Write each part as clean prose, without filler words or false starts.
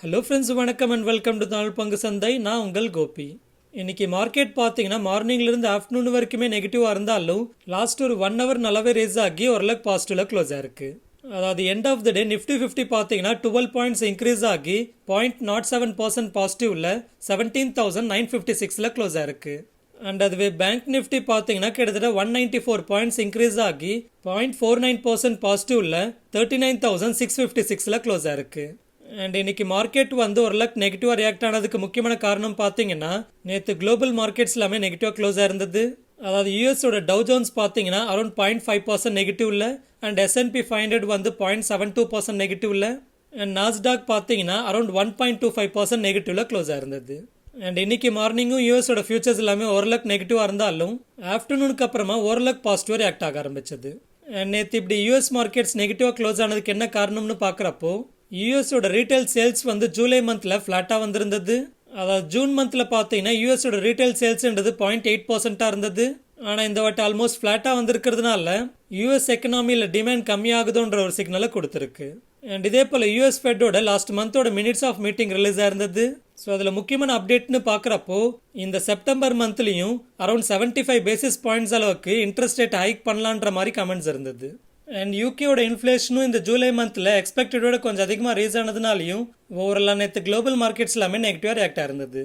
Hello friends, வணக்கம் and welcome to Tamil பங்கு சந்தை. நான் உங்கள் கோபி. இன்னைக்கு மார்க்கெட் பார்த்தீங்கன்னா மார்னிங்லேருந்து ஆஃப்டர்நூன் வரைக்குமே நெகட்டிவாக இருந்தாலும் லாஸ்ட் ஒரு 1 hour நல்லாவே ரேஸ் ஆகி ஓரளவுக்கு பாசிட்டிவில் க்ளோஸ் ஆயிருக்கு. அதாவது end of the day Nifty 50 பார்த்தீங்கன்னா 12 பாயிண்ட்ஸ் இன்க்ரீஸ் ஆகி 0.07% பாசிட்டிவ்ல 17,956ல் க்ளோஸ் ஆயிருக்கு. அண்ட் அதுவே பேங்க் நிஃப்டி பார்த்தீங்கன்னா கிட்டத்தட்ட 194 பாயிண்ட்ஸ் இன்க்ரீஸ் ஆகி 0.49% பாசிட்டிவ்ல 39,656ல் க்ளோஸ் ஆயிருக்கு. அண்ட் இன்னைக்கு மார்க்கெட் ஓரளவுக்கு நெகட்டிவாக ரியாக்ட் ஆனதுக்கு முக்கியமான காரணம் பார்த்தீங்கன்னா நேற்று குளோபல் மார்க்கெட்ஸ் எல்லாமே நெகட்டிவாக க்ளோஸ் ஆயிருந்தது. அதாவது யூஎஸோட டவ் ஜோன்ஸ் பார்த்தீங்கன்னா அரௌண்ட் 0.5% நெகட்டிவ்ல அண்ட் S&P 500 0.72% நெகட்டிவ்ல அண்ட் நாஸ்டாக் பார்த்தீங்கன்னா அரௌண்ட் 1.25% நெகட்டிவ்ல க்ளோஸ் ஆயிருந்தது. அண்ட் இன்னைக்கு மார்னிங்கும் யூஎஸோட ஃபியூச்சர்ஸ் எல்லாமே ஓரளவுக்கு நெகட்டிவாக இருந்தாலும் ஆஃப்டர்நூனுக்கு அப்புறமா ஓரளவுக்கு பாசிட்டிவாக ரியாக்ட் ஆக ஆரம்பிச்சது. நேற்று இப்படி யூஎஸ் மார்க்கெட்ஸ் நெகட்டிவாக க்ளோஸ் ஆனதுக்கு என்ன காரணம்னு பார்க்குறப்போ யூஎஸோட ரீட்டைல் சேல்ஸ் ஜூலை மந்த்ல ஃபிளாட்டாக வந்திருந்தது. அதாவது ஜூன் மந்த்ல பார்த்தீங்கன்னா யூஎஸோட ரீட்டைல் சேல்ஸ்ன்றது 0.8% இருந்தது. ஆனால் இந்த வாட்டி ஆல்மோஸ்ட் ஃபிளாட்டாக வந்திருக்கிறதுனால யூஎஸ் எக்கனாமியில் டிமாண்ட் கம்மியாகுதுன்ற ஒரு சிக்னலை கொடுத்துருக்கு. அண்ட் இதே போல் யூஎஸ் ஃபெட்டோட லாஸ்ட் மந்தோட மினிட்ஸ் ஆஃப் மீட்டிங் ரிலீஸ் ஆயிருந்தது. ஸோ அதில் முக்கியமான அப்டேட்னு பார்க்குறப்போ இந்த செப்டம்பர் மந்த்லையும் அரௌண்ட் 75 பேசிஸ் பாயிண்ட்ஸ் அளவுக்கு இன்ட்ரெஸ்ட் ரேட் ஹைக் பண்ணலான்ற மாதிரி கமெண்ட்ஸ் இருந்தது. அண்ட் யூகேயோட இன்ஃப்ளேஷனும் இந்த ஜூலை மந்த்ல எக்ஸ்பெக்டடோட கொஞ்சம் அதிகமாக ரேஸ் ஆனதுனாலையும் ஓவரால் நேற்று குளோபல் மார்க்கெட்ஸ் எல்லாமே நெகட்டிவாக ரியாக்ட் ஆயிருந்தது.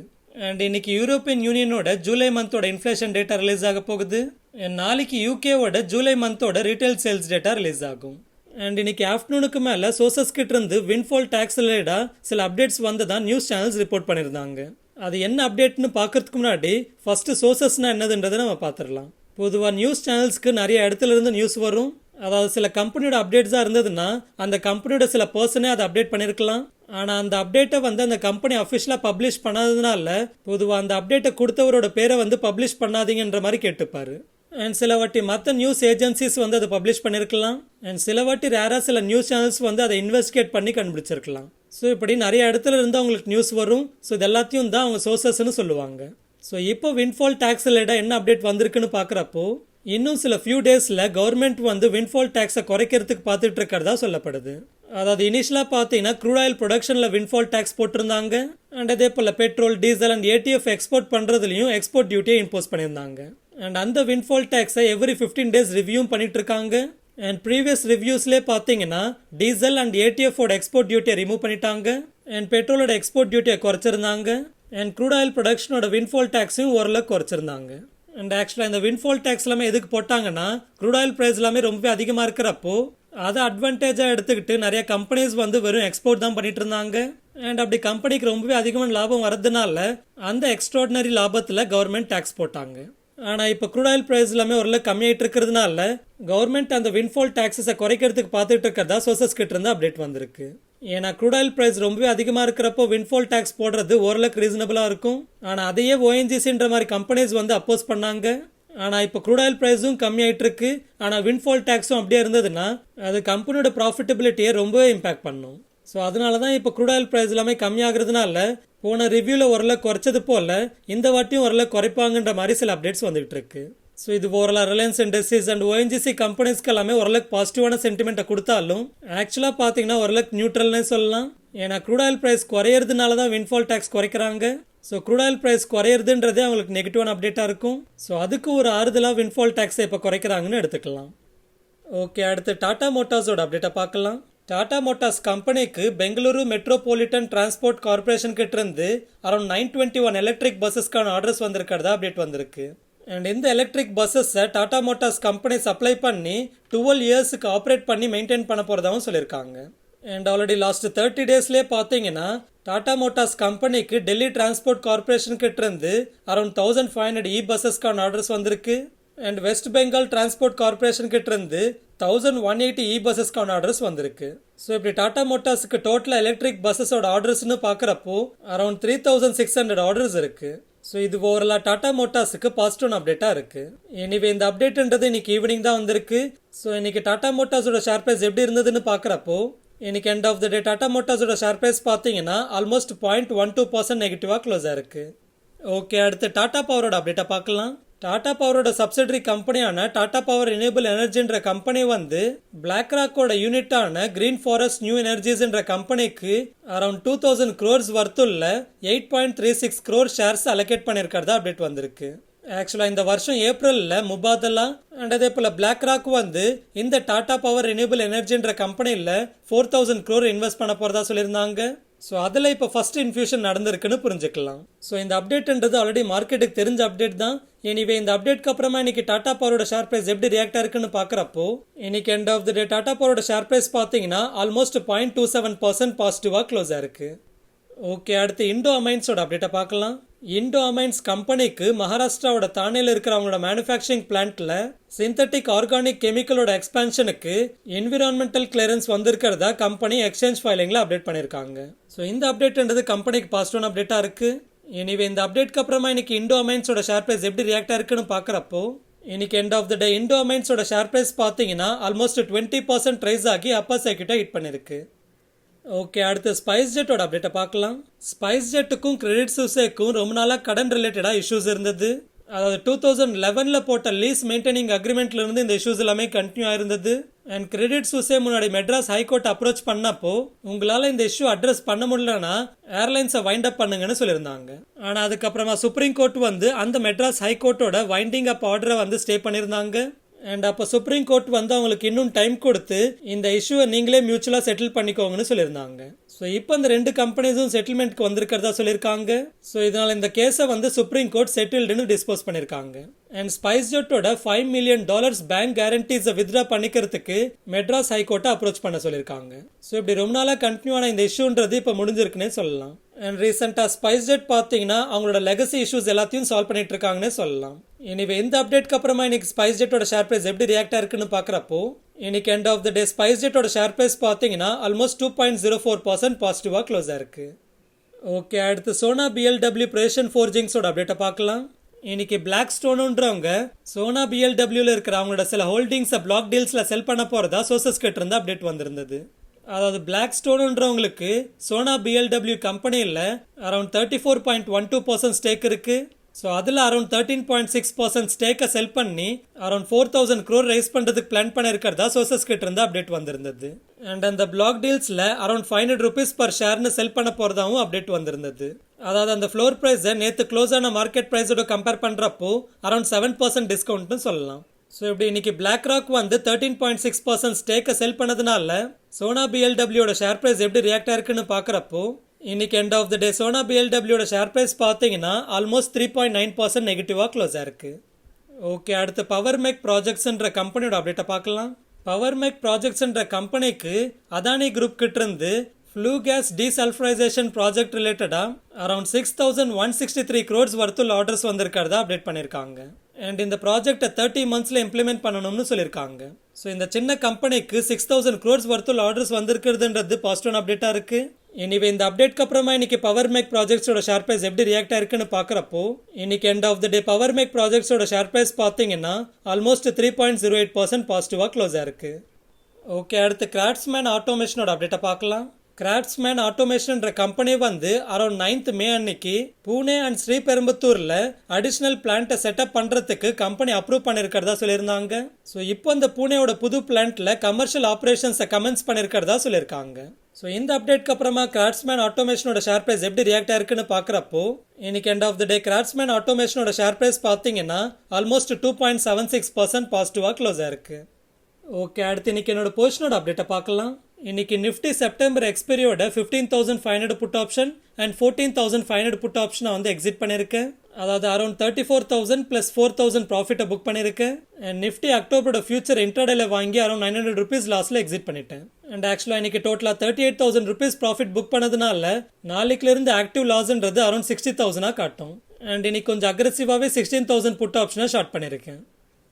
அண்ட் இன்னைக்கு யூரோப்பியன் யூனியனோட ஜூலை மந்தோட இன்ஃப்ளேஷன் டேட்டா ரிலீஸ் ஆக போகுது. அண்ட் நாளைக்கு யூகேவோட ஜூலை மந்தோட ரீட்டைல் சேல்ஸ் டேட்டா ரிலீஸ் ஆகும். அண்ட் இன்னைக்கு ஆஃப்டர்நூனுக்கு மேலே சோர்சஸ் கிட்ட இருந்து விண்ட்ஃபால் டேக்ஸ் ரிலேட்டடாக சில அப்டேட்ஸ் தான் நியூஸ் சேனல்ஸ் ரிப்போர்ட் பண்ணியிருந்தாங்க. அது என்ன அப்டேட்னு பார்க்கறதுக்கு முன்னாடி ஃபர்ஸ்ட் சோர்சஸ்னா என்னதுன்றதை நம்ம பார்த்துடலாம். பொதுவாக நியூஸ் சேனல்ஸ்க்கு நிறைய இடத்துல இருந்து நியூஸ் வரும். அதாவது சில கம்பெனியோட அப்டேட்ஸாக இருந்ததுன்னா அந்த கம்பெனியோட சில பர்சனே அதை அப்டேட் பண்ணியிருக்கலாம். ஆனால் அந்த அப்டேட்டை அந்த கம்பெனி அஃபிஷியலாக பப்ளிஷ் பண்ணாததுனால பொதுவாக அந்த அப்டேட்டை கொடுத்தவரோட பேரை பப்ளிஷ் பண்ணாதீங்கன்ற மாதிரி கேட்டுப்பாரு. அண்ட் சில வாட்டி மற்ற நியூஸ் ஏஜென்சிஸ் அதை பப்ளிஷ் பண்ணியிருக்கலாம். அண்ட் சில வாட்டி ரேராக சில நியூஸ் சேனல்ஸ் அதை இன்வெஸ்டிகேட் பண்ணி கண்டுபிடிச்சிருக்கலாம். ஸோ இப்படி நிறைய இடத்துல இருந்து அவங்களுக்கு நியூஸ் வரும். ஸோ இது எல்லாத்தையும் தான் அவங்க சோர்சஸ்ன்னு சொல்லுவாங்க. ஸோ இப்போ விண்ட்ஃபால் டேக்ஸ் ரிலேட்டடாக என்ன அப்டேட் வந்திருக்குன்னு பார்க்குறப்போ இன்னும் சில ஃபியூ டேஸில் கவர்மெண்ட் விண்ட்ஃபால் டேக்ஸை குறைக்கிறதுக்கு பார்த்துட்டு இருக்கிறதா சொல்லப்படுது. அதாவது இனிஷியலாக பார்த்தீங்கன்னா க்ரூட் ஆயில் ப்ரொடக்ஷனில் விண்ட்ஃபால் டேக்ஸ் போட்டிருந்தாங்க. அண்ட் அதே போல் petrol, diesel and ATF export பண்ணுறதுலையும் எக்ஸ்போர்ட் டியூட்டியை இம்போஸ் பண்ணியிருந்தாங்க. அண்ட் அந்த விண்ட்ஃபால் டேக்ஸை எவ்ரி 15 days ரிவ்யூ பண்ணிட்டு இருக்காங்க. அண்ட் ப்ரீவியஸ் ரிவ்யூஸ்லேயே பார்த்தீங்கன்னா டீசல் அண்ட் ஏடிஎஃபோட எக்ஸ்போர்ட் டியூட்டியை ரிமூவ் பண்ணிட்டாங்க. அண்ட் பெட்ரோலோட எக்ஸ்போர்ட் டியூட்டியை குறைச்சிருந்தாங்க. அண்ட் க்ரூட் ஆயில் ப்ரொடக்ஷனோட விண்ட்ஃபால் டேக்ஸையும் ஓரளவுக்கு குறைச்சிருந்தாங்க. அண்ட் ஆக்சுவலாக இந்த விண்ட்ஃபால் டேக்ஸ் எல்லாமே எதுக்கு போட்டாங்கன்னா க்ரூட் ஆயில் ப்ரைஸ் எல்லாமே ரொம்ப அதிகமாக இருக்கிறப்போ அதை அட்வான்டேஜாக எடுத்துக்கிட்டு நிறைய கம்பெனிஸ் வெறும் எக்ஸ்போர்ட் தான் பண்ணிட்டு இருந்தாங்க. அண்ட் அப்படி கம்பெனிக்கு ரொம்பவே அதிகமான லாபம் வரதுனால அந்த எக்ஸ்ட்ராடினரி லாபத்தில் கவர்மெண்ட் டேக்ஸ் போட்டாங்க. ஆனால் இப்போ க்ரூட் ஆயில் ப்ரைஸ் எல்லாமே ஓரளவு கம்மியாயிட்டு இருக்கிறதுனால கவர்மெண்ட் அந்த விண்ட்ஃபால் டேக்ஸஸை குறைக்கிறதுக்கு பார்த்துட்டு இருக்கிறதா சோர்சஸ் கிட்ட இருந்து அப்டேட் வந்திருக்கு. ஏன்னா க்ரூட் ஆயில் பிரைஸ் ரொம்பவே அதிகமாக இருக்கிறப்போ விண்ட்ஃபால் டேக்ஸ் போடுறது ஓரளவுக்கு ரீசனபிளாக இருக்கும். ஆனால் அதையே ஓஎன்ஜிசின்ற மாதிரி கம்பெனிஸ் அப்போஸ் பண்ணாங்க. ஆனால் இப்போ க்ரூட் ஆயில் ப்ரைஸும் கம்மியாயிட்டு இருக்கு. ஆனால் விண்ட்ஃபால் டேக்ஸும் அப்படியே இருந்ததுன்னா அது கம்பெனியோட ப்ராஃபிட்டபிலிட்டியை ரொம்பவே இம்பாக்ட் பண்ணும். ஸோ அதனால தான் இப்போ க்ரூட் ஆயில் ப்ரைஸ் எல்லாமே கம்மியாகிறதுனால போன ரிவ்யூவில் ஓரளவு குறைச்சது போல இந்த வாட்டியும் ஓரளவு குறைப்பாங்கன்ற மாதிரி சில அப்டேட்ஸ் வந்துகிட்டு இருக்கு. ஸோ இது overall Reliance Industries and ONGC கம்பெனிஸ்க்கு எல்லாமே ஓரளவுக்கு பாசிட்டிவான சென்டிமெண்ட்டை கொடுத்தாலும் ஆக்சுவலாக பார்த்தீங்கன்னா ஓரளவுக்கு நியூட்ரல்னே சொல்லலாம். ஏன்னா க்ரூட் ஆயில் ப்ரைஸ் குறையிறதுனால தான் விண்ட்ஃபால் டேக்ஸ் குறைக்கிறாங்க. ஸோ க்ரூட் ஆயில் ப்ரைஸ் குறையிறதுன்றதே அவங்களுக்கு நெகட்டிவான அப்டேட்டாக இருக்கும். ஸோ அதுக்கு ஒரு ஆறுதலாக விண்ட்ஃபால் டேக்ஸை இப்போ குறைக்கிறாங்கன்னு எடுத்துக்கலாம். ஓகே, அடுத்து டாடா மோட்டார்ஸோட அப்டேட்டை பார்க்கலாம். டாடா மோட்டார்ஸ் கம்பெனிக்கு பெங்களூரு மெட்ரோபாலிட்டன் டிரான்ஸ்போர்ட் கார்பரேஷன் கிட்ட இருந்து அரௌண்ட் 921 எலக்ட்ரிக் பஸ்ஸஸ்க்கான ஆர்டர்ஸ் வந்திருக்கிறதா அப்டேட் வந்திருக்கு. அண்ட் இந்த எலக்ட்ரிக் பஸ்ஸஸை டாடா மோட்டார்ஸ் கம்பெனி சப்ளை பண்ணி 12 இயர்ஸுக்கு ஆப்ரேட் பண்ணி மெயின்டைன் பண்ண போகிறதாகவும் சொல்லியிருக்காங்க. அண்ட் ஆல்ரெடி லாஸ்ட் 30 daysலேயே பார்த்தீங்கன்னா டாடா மோட்டார்ஸ் கம்பெனிக்கு டெல்லி டிரான்ஸ்போர்ட் கார்பரேஷன் கிட்ட இருந்து அரௌண்ட் 1500 இ பஸ்ஸஸ்க்கான ஆர்டர்ஸ் வந்திருக்கு. And west Bengal transport corporation கிட்ட இருந்து 1180 இ பஸ்ஸஸ்க்கான ஆர்டர்ஸ் வந்திருக்கு. ஸோ இப்படி டாடா மோட்டார்ஸுக்கு டோட்டலாக எலக்ட்ரிக் பஸ்ஸஸோட ஆர்டர்ஸ்னு பார்க்குறப்போ அரௌண்ட் 3600 ஆர்டர்ஸ் இருக்கு. ஸோ இது ஓவராலாக டாடா மோட்டார்ஸுக்கு பாசிட்டிவ் அப்டேட்டாக இருக்குது. எனிவே இந்த அப்டேட்ன்றது இன்னைக்கு ஈவினிங் தான் வந்திருக்கு. ஸோ இன்னைக்கு டாடா மோட்டார்ஸோட ஷேர் ப்ரைஸ் எப்படி இருந்ததுன்னு பார்க்குறப்போ இன்னைக்கு end of the day Tata மோட்டார்ஸோட ஷேர் ப்ரைஸ் பார்த்தீங்கன்னா ஆல்மோஸ்ட் 0.12% நெகட்டிவாக க்ளோஸ் ஆயிருக்கு. ஓகே, அடுத்து டாடா பவரோட அப்டேட்டை பார்க்கலாம். டாடா பவரோட சப்சிடரி கம்பெனியான டாடா பவர் ரினியூபிள் எனர்ஜின்ற கம்பெனி வந்து பிளாக் ராக்கோட யூனிட்டான கிரீன் ஃபாரஸ்ட் நியூ எனர்ஜிஸ்ன்ற கம்பெனிக்கு அரௌண்ட் 2000 crores வர்த்துள்ள 8.36 crore ஷேர்ஸ் அலோகேட் பண்ணியிருக்கிறதா அப்டேட் வந்திருக்கு. ஆக்சுவலாக இந்த வருஷம் ஏப்ரலில் முபாதலா அண்ட் அதே போல் பிளாக் ராக் வந்து இந்த டாடா பவர் ரினியூபிள் எனர்ஜின்ற கம்பெனியில் 4000 crore இன்வெஸ்ட் பண்ண போகிறதா சொல்லியிருந்தாங்க. ஸோ அதில் இப்போ ஃபர்ஸ்ட் இன்ஃபியூஷன் நடந்திருக்குன்னு புரிஞ்சுக்கலாம். ஸோ இந்த அப்டேட்ன்றது ஆல்ரெடி மார்க்கெட்டுக்கு தெரிஞ்ச அப்டேட் தான். எனிவே இந்த அப்டேட்க்கு அப்புறமா இன்னைக்கு டாடா பவரோட ஷேர் பிரைஸ் எப்படி ரியாக்ட் ஆயிருக்குன்னு பார்க்குறப்போ இன்னைக்கு end of the day Tata பவரோட ஷேர் பிரைஸ் பார்த்தீங்கன்னா ஆல்மோஸ்ட் 0.27% பாசிட்டிவாக க்ளோஸ் ஆயிருக்கு. ஓகே, அடுத்து இண்டோ அமைன்ஸோட அப்டேட்டை பார்க்கலாம். இண்டோ அமைன்ஸ் கம்பெனிக்கு மகாராஷ்டிராவோட தானேல இருக்கிற அவங்களோட மேனுஃபேக்சரிங் பிளான்ட்ல சிந்தட்டிக் ஆர்கானிக் கெமிக்கலோட எக்ஸ்பான்ஷனுக்கு என்விரான்மெண்டல் கிளியரன்ஸ் வந்திருக்கிறதா கம்பெனி எக்ஸ்சேஞ்ச் ஃபைலிங்ல அப்டேட் பண்ணியிருக்காங்க. ஸோ இந்த அப்டேட்ன்றது கம்பெனிக்கு பாசிட்டிவான அப்டேட்டா இருக்கு. எனிவே இந்த அப்டேட்க்கு அப்புறமா இன்னைக்கு இண்டோ அமைன்ஸோட ஷேர் பிரைஸ் எப்படி ரியாக்ட் ஆயிருக்குன்னு பார்க்குறப்போ இன்னைக்கு end of the day Indo அமைன்ஸோட ஷேர் பிரைஸ் பார்த்தீங்கன்னா ஆல்மோஸ்ட் 20% ரைஸ் ஆகி அப்பர் சர்க்கியூட்டை ஹிட் பண்ணிருக்கு. ஓகே, அடுத்து ஸ்பைஸ்ஜெட்டோட அப்டேட்டை பார்க்கலாம். ஸ்பைஸ்ஜெட்டுக்கும் கிரெடிட் சுசேக்கும் ரொம்ப நாளாக கடன் ரிலேட்டடாக இஷ்யூஸ் இருந்தது. அதாவது 2011 போட்ட லீஸ் மெயின்டைனிங் அக்ரிமெண்ட்ல இருந்து இந்த இஷ்யூஸ் எல்லாமே கண்டினியூ ஆயிருந்தது. அண்ட் கிரெடிட் சுசே முன்னாடி மெட்ராஸ் ஹைகோர்ட் அப்ரோச் பண்ணப்போ உங்களால இந்த இஷ்யூ அட்ரஸ் பண்ண முடியலன்னா ஏர்லைன்ஸை வைண்ட் அப் பண்ணுங்கன்னு சொல்லியிருந்தாங்க. ஆனால் அதுக்கப்புறமா சுப்ரீம் கோர்ட் வந்து அந்த மெட்ராஸ் ஹைகோர்ட்டோட வைண்டிங் அப் ஆர்டரை வந்து ஸ்டே பண்ணியிருந்தாங்க. அண்ட் அப்போ சுப்ரீம் கோர்ட் வந்து அவங்களுக்கு இன்னும் டைம் கொடுத்து இந்த இஷ்யூவை நீங்களே மியூச்சுவலாக செட்டில் பண்ணிக்கோங்கன்னு சொல்லியிருந்தாங்க. ஸோ இப்போ அந்த ரெண்டு கம்பெனிஸும் செட்டில்மெண்ட்க்கு வந்திருக்கிறதா சொல்லியிருக்காங்க. ஸோ இதனால் இந்த கேஸை வந்து சுப்ரீம் கோர்ட் செட்டில்டுன்னு டிஸ்போஸ் பண்ணியிருக்காங்க. அண்ட் ஸ்பைஸ்ஜெட்டோட $5 million பேங்க் கேரண்டிஸை வித்ட்ரா பண்ணிக்கிறதுக்கு மெட்ராஸ் ஹைகோர்ட்டை அப்ரோச் பண்ண சொல்லியிருக்காங்க. ஸோ இப்படி ரொம்ப நாளாக கண்டினியூ ஆன இந்த இஷ்யூன்றது இப்போ முடிஞ்சிருக்குன்னே சொல்லலாம். அண்ட் ரீசெண்டாக ஸ்பைஸ்ஜெட் பார்த்தீங்கன்னா அவங்களோட லெகசி இஷ்யூஸ் எல்லாத்தையும் சால்வ் பண்ணிட்டு இருக்காங்கன்னே சொல்லலாம். எனிவே இந்த அப்டேட்க்கு அப்புறமா இன்னைக்கு ஸ்பைஸ்ஜெட்டோட ஷேர் பிரைஸ் எப்படி ரியாக்ட் ஆயிருக்குன்னு பார்க்குறப்போ இன்னைக்கு எண்ட் ஆஃப் த டே ஸ்பைஸ்ஜெட்டோட ஷேர் பிரைஸ் பார்த்தீங்கன்னா ஆல்மோஸ்ட் 2.04% பாசிட்டிவாக க்ளோஸ் ஆயிருக்கு. ஓகே, அடுத்து சோனா பிஎல்டபிள்யூ பிரேஷன் ஃபோர்ஜிங்ஸோட அப்டேட்டை பார்க்கலாம். இன்னைக்கு பிளாக் ஸ்டோனுன்றவங்க சோனா பிஎல்டபிள்யூல இருக்கிற அவங்களோட சில ஹோல்டிங்ஸை பிளாக் டீல்ஸ்ல செல் பண்ண போறதா சோர்சஸ் கிட்ட இருந்து அப்டேட் வந்திருந்தது. அதாவது பிளாக் ஸ்டோனுன்றவங்களுக்கு சோனா பிஎல்டபிள்யூ கம்பெனியில் அரௌண்ட் 34.12% ஸ்டேக் இருக்கு. ஸோ அதில் அரௌண்ட் 13.6% ஸ்டேக்கை செல் பண்ணி அரௌண்ட் 4000 crore ரைஸ் பண்ணுறதுக்கு பிளான் பண்ணியிருக்கிறதா சோர்சஸ் கிட்ட இருந்து அப்டேட் வந்திருந்தது. அண்ட் அந்த பிளாக் டீல்ஸில் அரௌண்ட் 500 rupees per ஷேர்னு செல் பண்ண போகிறதாவும் அப்டேட் வந்திருந்தது. அதாவது அந்த ஃப்ளோர் ப்ரைஸை நேற்று க்ளோஸ் ஆன மார்க்கெட் ப்ரைஸோட கம்பேர் பண்ணுறப்போ அரௌண்ட் 7% டிஸ்கவுண்ட்னு சொல்லலாம். ஸோ இப்படி இன்னைக்கு பிளாக் ராக் வந்து 13.6% ஸ்டேக்கை செல் பண்ணதுனால சோனா பிஎல்டபிள்யூட ஷேர் ப்ரைஸ் எப்படி ரியாக்ட் ஆயிருக்குன்னு பார்க்குறப்போ இன்னைக்கு end of the day Sona பிஎல்டபிள்யூட ஷேர் பிரைஸ் பார்த்தீங்கன்னா ஆல்மோஸ்ட் 3.9% நெகட்டிவாக க்ளோஸ் ஆயிருக்கு. ஓகே, அடுத்து பவர் மெக் ப்ராஜெக்ட்ஸ்ன்ற கம்பெனியோட அப்டேட்டை பார்க்கலாம். பவர் மெக் ப்ராஜெக்ட்ஸ்ன்ற கம்பெனிக்கு அதானி குரூப் கிட்ட இருந்து ஃப்ளூ கேஸ் டீசல்ஃபரைசேஷன் ப்ராஜெக்ட் ரிலேட்டடாக அரௌண்ட் 6163 crores வர்த்துள்ள ஆர்டர்ஸ் வந்திருக்கிறதா அப்டேட் பண்ணியிருக்காங்க. அண்ட் இந்த ப்ராஜெக்டை 30 monthsல இம்ப்ளிமெண்ட் பண்ணணும்னு சொல்லியிருக்காங்க. ஸோ இந்த சின்ன கம்பெனிக்கு 6000 crores வர்த்துள்ள ஆர்டர்ஸ் வந்திருக்கிறதுன்றது பாசிட்டிவ் அப்டேட்டாக இருக்கு. எனிவே இந்த அப்டேட்க்கு அப்புறமா இன்னைக்கு பவர் மேக் ப்ராஜெக்ட்ஸோட ஷேர் பிரைஸ் எப்படி ரியாக்ட் ஆயிருக்குன்னு பார்க்குறப்போ இன்னைக்கு end of the day Power Mech ப்ராஜெக்ட்ஸோட ஷேர் பிரைஸ் பார்த்தீங்கன்னா ஆல்மோஸ்ட் 3.08% பாசிட்டிவாக க்ளோஸ் ஆயிருக்கு. ஓகே, அடுத்து கிராஃப்ட்ஸ்மேன் ஆட்டோமேஷனோட அப்டேட்டை பார்க்கலாம். கிராஃப்ட்ஸ்மேன் ஆட்டோமேஷன்ற கம்பெனி வந்து அரௌண்ட் 9th May அன்னைக்கு பூனே அண்ட் ஸ்ரீபெரும்புத்தூர்ல அடிஷனல் பிளான்ட்டை செட்டப் பண்றதுக்கு கம்பெனி அப்ரூவ் பண்ணிருக்கிறதா சொல்லியிருந்தாங்க. ஸோ இப்போ அந்த பூனேயோட புது பிளான்ட்ல கமர்ஷியல் ஆப்ரேஷன்ஸை கமென்ஸ் பண்ணிருக்கிறதா சொல்லியிருக்காங்க. ஸோ இந்த அப்டேட்க்கு அப்புறமா கிராஃப்ட்ஸ்மேன் ஆட்டோமேஷனோட ஷேர் பிரைஸ் எப்படி ரியாக்ட் ஆயிருக்குன்னு பார்க்குறப்போ இன்னைக்கு end of the day Craftsman ஆட்டோமேஷனோட ஷேர் பிரைஸ் பார்த்தீங்கன்னா ஆல்மோஸ்ட் 2.76% பாசிட்டிவாக க்ளோஸ் ஆயிருக்கு. ஓகே, அடுத்து இன்னைக்கு என்னோட பொசிஷனோட அப்டேட்டை பார்க்கலாம். இன்னைக்கு நிஃப்டி செப்டம்பர் எக்ஸ்பைரியோட 15,500 புட் ஆப்ஷன் அண்ட் 14,500 புட் ஆப்ஷனை வந்து எக்ஸிட் பண்ணியிருக்கேன். அதாவது அரௌண்ட் 34,000 + 4,000 ப்ராஃபிட்டை புக் பண்ணியிருக்கேன். அண்ட் நிஃப்டி அக்டோபரோட ஃபியூச்சர் இன்ட்ராடேல வாங்கி அரௌண்ட் 900 rupees லாஸ்ல எக்ஸிட் பண்ணிட்டேன். அண்ட் ஆக்சுவலாக இன்னைக்கு டோட்டலாக 38,000 rupees ப்ராஃபிட் புக் பண்ணதுனால நாளைக்குலேருந்து ஆக்டிவ் லாஸ்ன்றது அரௌண்ட் 60,000 காட்டும். அண்ட் இன்னைக்கு கொஞ்சம் அக்ரெசிவாகவே 16,000 புட் ஆப்ஷனை ஷார்ட் பண்ணியிருக்கேன்.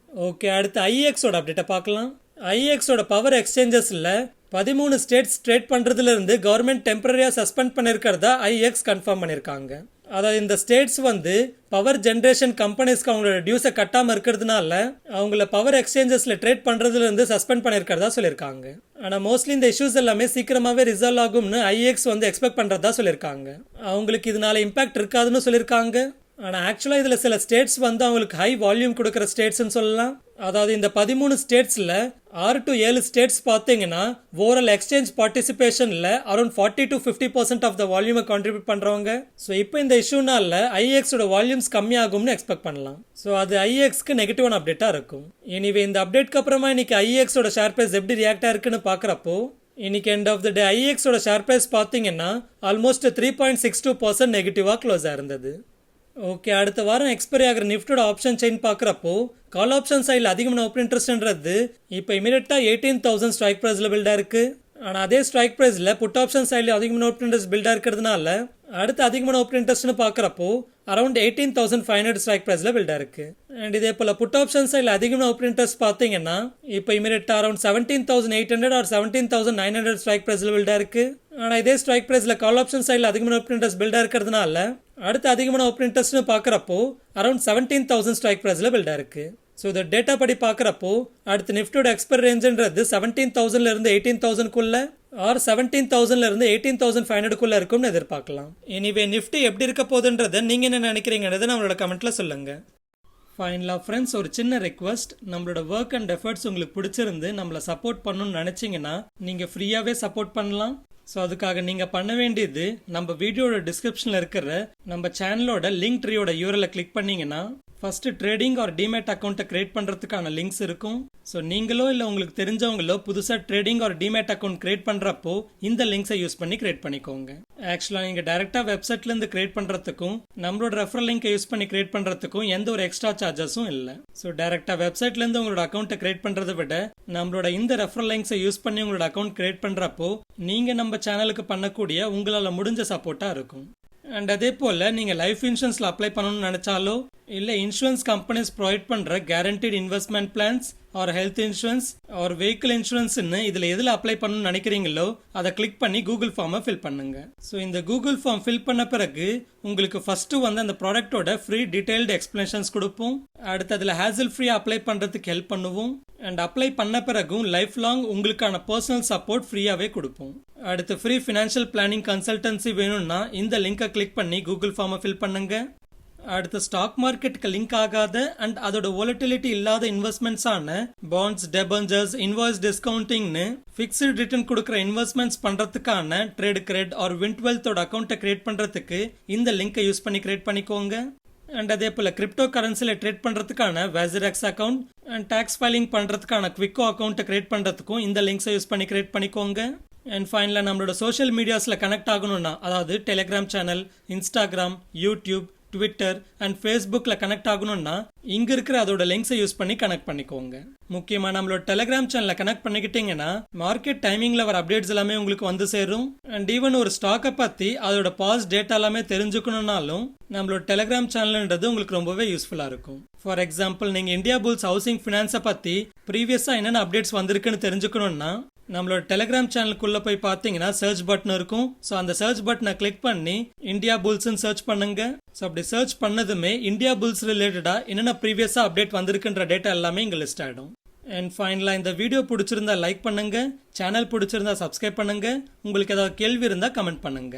ஓகே, அடுத்து ஐஎக்ஸோட அப்டேட்டை பார்க்கலாம். ஐஎக்ஸோட பவர் எக்ஸ்சேஞ்சஸில் 13 ஸ்டேட்ஸ் ட்ரேட் பண்ணுறதுல இருந்து கவர்மெண்ட் டெம்பரரியாக சஸ்பெண்ட் பண்ணியிருக்கிறதா ஐஎக்ஸ் கன்ஃபார்ம் பண்ணியிருக்காங்க. அதாவது இந்த ஸ்டேட்ஸ் வந்து பவர் ஜென்ரேஷன் கம்பெனிஸ்க்கு அவங்களோட டியூஸை கட்டாமல் இருக்கிறதுனால அவங்கள பவர் எக்ஸ்சேஞ்சஸில் ட்ரேட் பண்ணுறதுல இருந்து சஸ்பெண்ட் பண்ணியிருக்கிறதா சொல்லியிருக்காங்க. ஆனால் மோஸ்ட்லி இந்த இஷ்யூஸ் எல்லாமே சீக்கிரமாகவே ரிசால்வ் ஆகும்னு ஐஎக்ஸ் வந்து எக்ஸ்பெக்ட் பண்ணுறதா சொல்லியிருக்காங்க. அவங்களுக்கு இதனால இம்பாக்ட் இருக்காதுன்னு சொல்லியிருக்காங்க. ஆனால் ஆக்சுவலாக இதில் சில ஸ்டேட்ஸ் வந்து அவங்களுக்கு ஹை வால்யூம் கொடுக்குற ஸ்டேட்ஸ்ன்னு சொல்லலாம். அதாவது இந்த 13 ஸ்டேட்ஸில் 6 to 7 ஸ்டேட்ஸ் பார்த்தீங்கன்னா ஓவரால் எக்ஸ்சேஞ்ச் பார்ட்டிசிபேஷனில் அரௌண்ட் 40 to 50% ஆஃப் த வால்யூமை கான்ட்ரிபியூட் பண்ணுறவங்க. ஸோ இப்போ இந்த இஷ்யூனால ஐஎக்ஸோட வால்யூம்ஸ் கம்மியாகும்னு எக்ஸ்பெக்ட் பண்ணலாம். ஸோ அது ஐஎக்ஸ்க்கு நெகட்டிவான அப்டேட்டாக இருக்கும். எனிவே இந்த அப்டேட்க்கு அப்புறமா இன்னைக்கு ஐஎக்ஸோட ஷேர் ப்ரைஸ் எப்படி ரியாக்ட் ஆயிருக்குன்னு பார்க்குறப்போ இன்னைக்கு எண்ட் ஆஃப் த டே ஐஎக்ஸோட ஷேர் ப்ரைஸ் பார்த்தீங்கன்னா ஆல்மோஸ்ட் 3.62% நெகட்டிவாக க்ளோஸ் ஆயிருந்தது. ஓகே, அடுத்த வாரம் எக்ஸ்பைரி ஆகிற நிஃப்டோட ஆப்ஷன் செயின் பார்க்குறப்போ கால் ஆப்ஷன் சைடில் அதிகமான ஓப்பன் இன்ட்ரெஸ்ட்ன்றது இப்போ இமீடியட்டாக 18,000 ஸ்ட்ரைக் ப்ரைஸில் பில்டாக இருக்குது. ஆனால் அதே ஸ்ட்ரைக் ப்ரைஸில் புட் ஆப்ஷன் சைடில் அதிகமான ஓப்பன் இன்ட்ரெஸ்ட் பில்டாக இருக்கிறதுனால அடுத்து அதிகமான ஓப்பன் இன்ட்ரெஸ்ட்னு பார்க்குறப்போ அரௌண்ட் 18,500 ஸ்ட்ரைக் ப்ரைஸில் பில்டாக இருக்குது. அண்ட் இதே போல் புட் ஆப்ஷன் சைடில் அதிகமான ஓப்பன் இன்ட்ரெஸ்ட் பார்த்தீங்கன்னா இப்போ இமீடியட்டாக அரௌண்ட் 17,800 ஆர் 17,900 ஸ்ட்ரைக் ப்ரைஸில் பில்டாக இருக்குது. ஆனால் இதே ஸ்ட்ரைக் ப்ரைஸில் கால் ஆப்ஷன் சைடில் அதிகமான ஓப்பன் இன்ட்ரெஸ்ட் பில்டாக இருக்கிறதுனால அடுத்து அதிகமான ஓப்பன் இன்ட்ரெஸ்ட்னு பார்க்குறப்போ அரௌண்ட் 17,000 ஸ்ட்ரைக் ப்ரைஸில் பில்டாக இருக்குது. ஸோ இந்த டேட்டா படி பார்க்குறப்போ அடுத்து நிஃப்டோட எக்ஸ்பைரி ரேஞ்சுன்றது 17,000 18,000 ஆர் 17,000 18,500 இருக்கும்னு எதிர்பார்க்கலாம். எனிவே நிஃப்டி எப்படி இருக்க போகுதுன்றதை நீங்கள் என்ன நினைக்கிறீங்கன்றதை நம்மளோட கமெண்ட்டில் சொல்லுங்கள். ஃபைனலாக ஃப்ரெண்ட்ஸ், ஒரு சின்ன ரெக்வஸ்ட், நம்மளோட ஒர்க் அண்ட் எஃபர்ட்ஸ் உங்களுக்கு பிடிச்சிருந்து நம்மளை சப்போர்ட் பண்ணணும்னு நினச்சிங்கன்னா நீங்கள் ஃப்ரீயாகவே சப்போர்ட் பண்ணலாம். ஸோ அதுக்காக நீங்கள் பண்ண வேண்டியது நம்ம வீடியோட டிஸ்கிரிப்ஷனில் இருக்கிற நம்ம சேனலோட லிங்க் ட்ரீயோட யூஆர்எல்லை கிளிக் பண்ணிங்கன்னா ஃபர்ஸ்ட் ட்ரேடிங் ஆர் டிமேட் அக்கௌண்ட்டை கிரியேட் பண்ணுறதுக்கான லிங்க்ஸ் இருக்கும். ஸோ நீங்களோ இல்லை உங்களுக்கு தெரிஞ்சவங்களோ புதுசாக trading R demat account create பண்ணுறப்போ இந்த லிங்க்ஸை யூஸ் பண்ணி கிரியேட் பண்ணிக்கோங்க. ஆக்சுவலாக நீங்கள் டேரெக்டாக வெப்சைட்லேருந்து கிரியேட் பண்ணுறதுக்கும் நம்மளோட ரெஃபரல் லிங்கை யூஸ் பண்ணி கிரியேட் பண்ணுறதுக்கும் எந்த ஒரு எக்ஸ்ட்ரா சார்ஜஸும் இல்லை. ஸோ டேரெக்டாக வெப்சைட்லேருந்து உங்களோட அக்கௌண்ட்டை கிரியேட் பண்ணுறதை விட நம்மளோட இந்த ரெஃபரல் லிங்க்ஸை யூஸ் பண்ணி உங்களோட அக்கௌண்ட் கிரியேட் பண்ணுறப்போ நீங்கள் நம்ம சேனலுக்கு பண்ணக்கூடிய உங்களால் முடிஞ்ச சப்போர்ட்டாக இருக்கும். அண்ட் அதே போல் நீங்கள் லைஃப் இன்சூரன்ஸில் அப்ளை பண்ணணும்னு நினச்சாலோ இல்லை இன்சூரன்ஸ் கம்பெனிஸ் ப்ரொவைட் பண்ணுற guaranteed investment plans or health insurance or vehicle இன்சூரன்ஸ்னு இதில் எதில் அப்ளை பண்ணணும்னு நினைக்கிறீங்களோ அதை கிளிக் பண்ணி கூகுள் ஃபார்மை ஃபில் பண்ணுங்க. ஸோ இந்த கூகுள் ஃபார்ம் ஃபில் பண்ண பிறகு உங்களுக்கு ஃபர்ஸ்ட்டு வந்து அந்த ப்ராடக்டோட ஃப்ரீ டீடைல்டு எக்ஸ்பிளனேஷன்ஸ் கொடுப்போம். அடுத்து அதில் ஹேசல் ஃப்ரீயாக அப்ளை பண்ணுறதுக்கு ஹெல்ப் பண்ணுவோம். அண்ட் அப்ளை பண்ண பிறகும் லைஃப் லாங் உங்களுக்கான பர்சனல் சப்போர்ட் ஃப்ரீயாகவே கொடுப்போம். அடுத்து ஃப்ரீ ஃபினான்ஷியல் பிளானிங் கன்சல்டன்சி வேணும்னா இந்த லிங்கை கிளிக் பண்ணி கூகுள் ஃபார்மை ஃபில் பண்ணுங்க. அடுத்து ஸ்டாக் மார்க்கெட்டுக்கு லிங்க் ஆகாத அண்ட் அதோட வாலட்டிலிட்டி இல்லாத இன்வெஸ்ட்மெண்ட்ஸான பாண்ட்ஸ், டெபஞ்சர்ஸ், இன்வாய்ஸ் டிஸ்கவுண்டிங்னு ஃபிக்ஸ்டு ரிட்டர்ன் கொடுக்குற இன்வெஸ்ட்மெண்ட்ஸ் பண்ணுறதுக்கான ட்ரேட் கிரெட் ஆர் விண்ட்வெல்த்தோட அக்கௌண்ட்டை கிரியேட் பண்ணுறதுக்கு இந்த லிங்கை யூஸ் பண்ணி கிரியேட் பண்ணிக்கோங்க. அண்ட் அதே போல் கிரிப்டோ கரன்சியில் ட்ரேட் பண்ணுறதுக்கான வேசிரெக்ஸ் அக்கௌண்ட் அண்ட் டேக்ஸ் ஃபைலிங் பண்ணுறதுக்கான குவிக்கோ அக்கௌண்ட்டை கிரியேட் பண்ணுறதுக்கும் இந்த லிங்க்ஸை யூஸ் பண்ணி கிரியேட் பண்ணிக்கோங்க. அண்ட் ஃபைனலாக நம்மளோட சோஷியல் மீடியாஸில் கனெக்ட் ஆகணும்னா, அதாவது Telegram channel, Instagram, YouTube, Twitter and ஃபேஸ்புக்கில் கனெக்ட் ஆகணும்னா இங்கே இருக்கிற அதோட லிங்க்ஸை யூஸ் பண்ணி கனெக்ட் பண்ணிக்கோங்க. முக்கியமாக நம்மளோட டெலிகிராம் சேனலில் கனெக்ட் பண்ணிக்கிட்டீங்கன்னா மார்க்கெட் டைமிங்கில் வர அப்டேட்ஸ் எல்லாமே உங்களுக்கு வந்து சேரும். அண்ட் ஈவன் ஒரு ஸ்டாக்கை பற்றி அதோட பாஸ் டேட்டா எல்லாமே தெரிஞ்சுக்கணும்னாலும் நம்மளோட டெலிகிராம் சேனல்ன்றது உங்களுக்கு ரொம்பவே யூஸ்ஃபுல்லாக இருக்கும். ஃபார் எக்ஸாம்பிள், நீங்கள் இந்தியா புல்ஸ் ஹவுசிங் ஃபினான்ஸை பற்றி ப்ரீவியஸாக என்னென்ன அப்டேட்ஸ் வந்திருக்குன்னு தெரிஞ்சுக்கணும்னா நம்மளோட டெலிகிராம் சேனலுக்குள்ளே போய் பார்த்தீங்கன்னா சர்ச் பட்டன் இருக்கும். ஸோ அந்த சர்ச் பட்டனை கிளிக் பண்ணி இந்தியா புல்ஸ்ன்னு சர்ச் பண்ணுங்க. ஸோ அப்படி சர்ச் பண்ணதுமே இந்தியா புல்ஸ் ரிலேட்டடாக என்னென்ன ப்ரீவியஸாக அப்டேட் வந்திருக்குன்ற டேட்டா எல்லாமே இங்கே லிஸ்ட் ஆகிடும். அண்ட் ஃபைனலாக இந்த வீடியோ பிடிச்சிருந்தா லைக் பண்ணுங்க, சேனல் பிடிச்சிருந்தா சப்ஸ்கிரைப் பண்ணுங்க, உங்களுக்கு ஏதாவது கேள்வி இருந்தால் கமெண்ட் பண்ணுங்க.